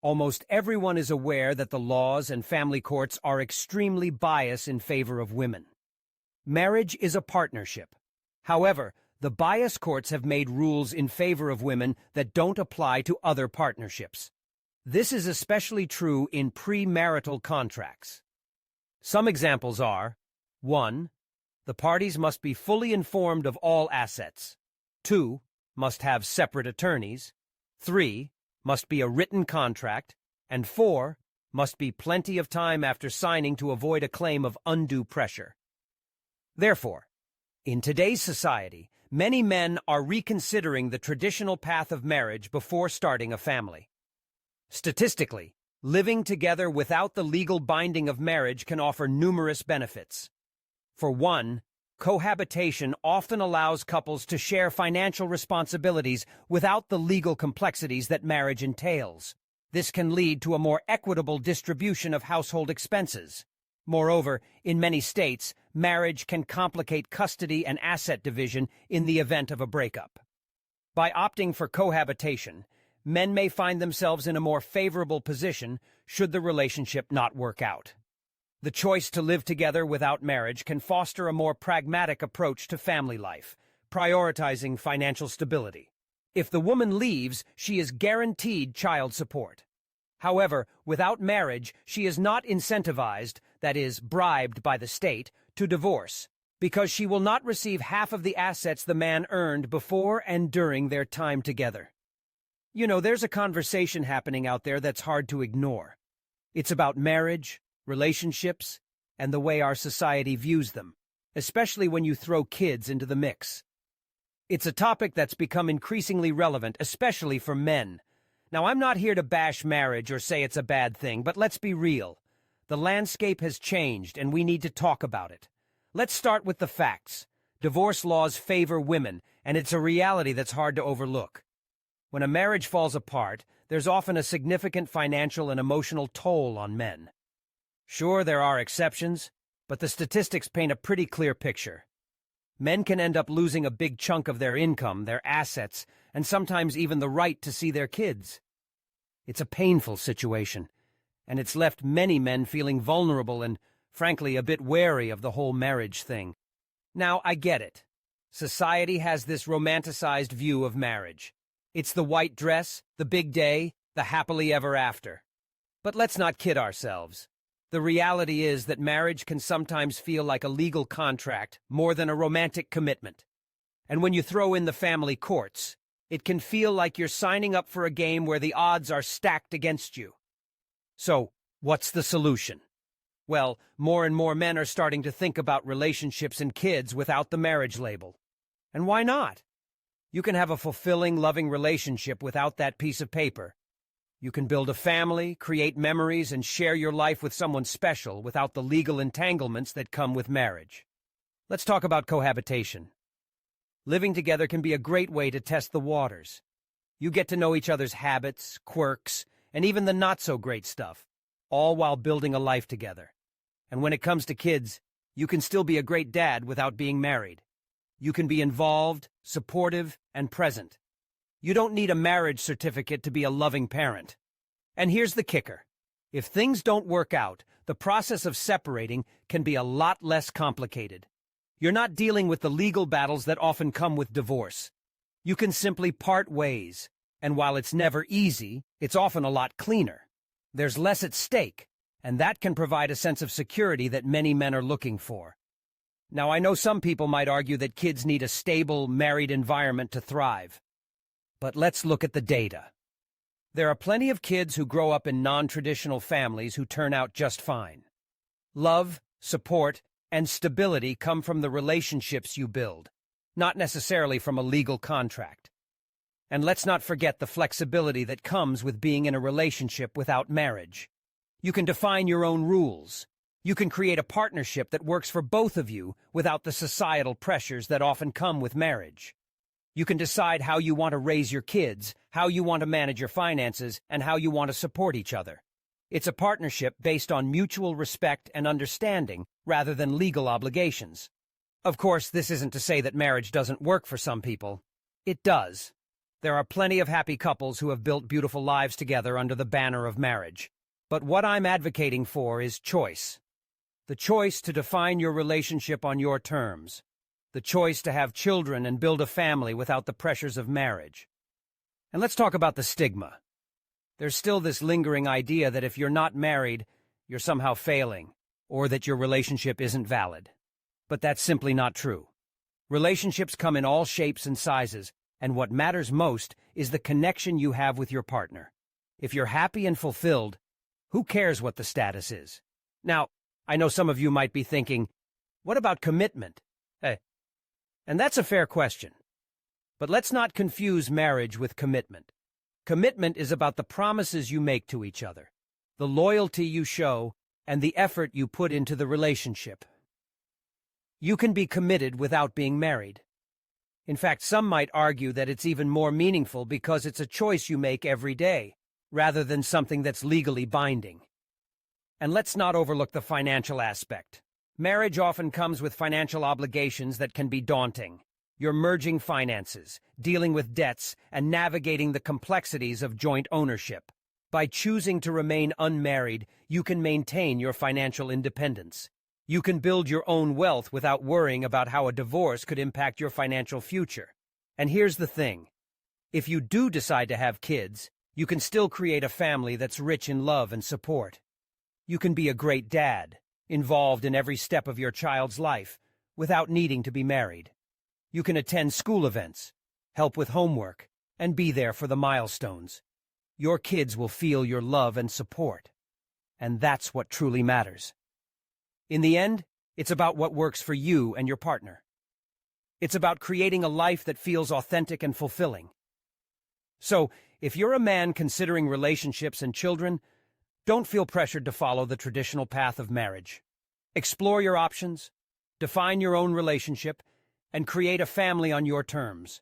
Almost everyone is aware that the laws and family courts are extremely biased in favor of women. Marriage is a partnership. However, the bias courts have made rules in favor of women that don't apply to other partnerships. This is especially true in premarital contracts. Some examples are: 1. The parties must be fully informed of all assets. 2. Must have separate attorneys. 3. Must be a written contract. And 4. Must be plenty of time after signing to avoid a claim of undue pressure. Therefore, in today's society, many men are reconsidering the traditional path of marriage before starting a family. Statistically, living together without the legal binding of marriage can offer numerous benefits. For one, cohabitation often allows couples to share financial responsibilities without the legal complexities that marriage entails. This can lead to a more equitable distribution of household expenses. Moreover, in many states, marriage can complicate custody and asset division in the event of a breakup. By opting for cohabitation, men may find themselves in a more favorable position should the relationship not work out. The choice to live together without marriage can foster a more pragmatic approach to family life, prioritizing financial stability. If the woman leaves, she is guaranteed child support. However, without marriage, she is not incentivized, that is, bribed by the state, to divorce, because she will not receive half of the assets the man earned before and during their time together. You know, there's a conversation happening out there that's hard to ignore. It's about marriage, relationships, and the way our society views them, especially when you throw kids into the mix. It's a topic that's become increasingly relevant, especially for men. Now, I'm not here to bash marriage or say it's a bad thing, but let's be real. The landscape has changed, and we need to talk about it. Let's start with the facts. Divorce laws favor women, and it's a reality that's hard to overlook. When a marriage falls apart, there's often a significant financial and emotional toll on men. Sure, there are exceptions, but the statistics paint a pretty clear picture. Men can end up losing a big chunk of their income, their assets, and sometimes even the right to see their kids. It's a painful situation, and it's left many men feeling vulnerable and, frankly, a bit wary of the whole marriage thing. Now, I get it. Society has this romanticized view of marriage. It's the white dress, the big day, the happily ever after. But let's not kid ourselves. The reality is that marriage can sometimes feel like a legal contract more than a romantic commitment. And when you throw in the family courts, it can feel like you're signing up for a game where the odds are stacked against you. So, what's the solution? Well, more and more men are starting to think about relationships and kids without the marriage label. And why not? You can have a fulfilling, loving relationship without that piece of paper. You can build a family, create memories, and share your life with someone special without the legal entanglements that come with marriage. Let's talk about cohabitation. Living together can be a great way to test the waters. You get to know each other's habits, quirks, and even the not-so-great stuff, all while building a life together. And when it comes to kids, you can still be a great dad without being married. You can be involved, supportive, and present. You don't need a marriage certificate to be a loving parent. And here's the kicker. If things don't work out, the process of separating can be a lot less complicated. You're not dealing with the legal battles that often come with divorce. You can simply part ways, and while it's never easy, it's often a lot cleaner. There's less at stake, and that can provide a sense of security that many men are looking for. Now, I know some people might argue that kids need a stable, married environment to thrive. But let's look at the data. There are plenty of kids who grow up in non-traditional families who turn out just fine. Love, support, and stability come from the relationships you build, not necessarily from a legal contract. And let's not forget the flexibility that comes with being in a relationship without marriage. You can define your own rules. You can create a partnership that works for both of you without the societal pressures that often come with marriage. You can decide how you want to raise your kids, how you want to manage your finances, and how you want to support each other. It's a partnership based on mutual respect and understanding rather than legal obligations. Of course, this isn't to say that marriage doesn't work for some people. It does. There are plenty of happy couples who have built beautiful lives together under the banner of marriage. But what I'm advocating for is choice. The choice to define your relationship on your terms. The choice to have children and build a family without the pressures of marriage. And let's talk about the stigma. There's still this lingering idea that if you're not married, you're somehow failing, or that your relationship isn't valid. But that's simply not true. Relationships come in all shapes and sizes, and what matters most is the connection you have with your partner. If you're happy and fulfilled, who cares what the status is? Now, I know some of you might be thinking, what about commitment? And that's a fair question. But let's not confuse marriage with commitment. Commitment is about the promises you make to each other, the loyalty you show, and the effort you put into the relationship. You can be committed without being married. In fact, some might argue that it's even more meaningful because it's a choice you make every day, rather than something that's legally binding. And let's not overlook the financial aspect. Marriage often comes with financial obligations that can be daunting. You're merging finances, dealing with debts, and navigating the complexities of joint ownership. By choosing to remain unmarried, you can maintain your financial independence. You can build your own wealth without worrying about how a divorce could impact your financial future. And here's the thing. If you do decide to have kids, you can still create a family that's rich in love and support. You can be a great dad, involved in every step of your child's life, without needing to be married. You can attend school events, help with homework, and be there for the milestones. Your kids will feel your love and support. And that's what truly matters. In the end, it's about what works for you and your partner. It's about creating a life that feels authentic and fulfilling. So, if you're a man considering relationships and children, don't feel pressured to follow the traditional path of marriage. Explore your options, define your own relationship, and create a family on your terms.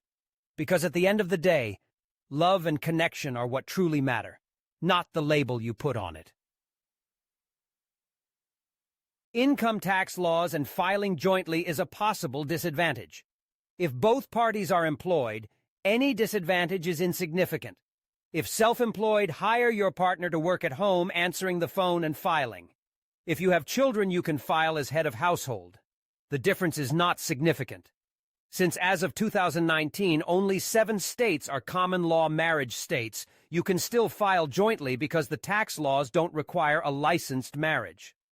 Because at the end of the day, love and connection are what truly matter, not the label you put on it. Income tax laws and filing jointly is a possible disadvantage. If both parties are employed, any disadvantage is insignificant. If self-employed, hire your partner to work at home answering the phone and filing. If you have children, you can file as head of household. The difference is not significant. Since as of 2019, only 7 states are common law marriage states, you can still file jointly because the tax laws don't require a licensed marriage.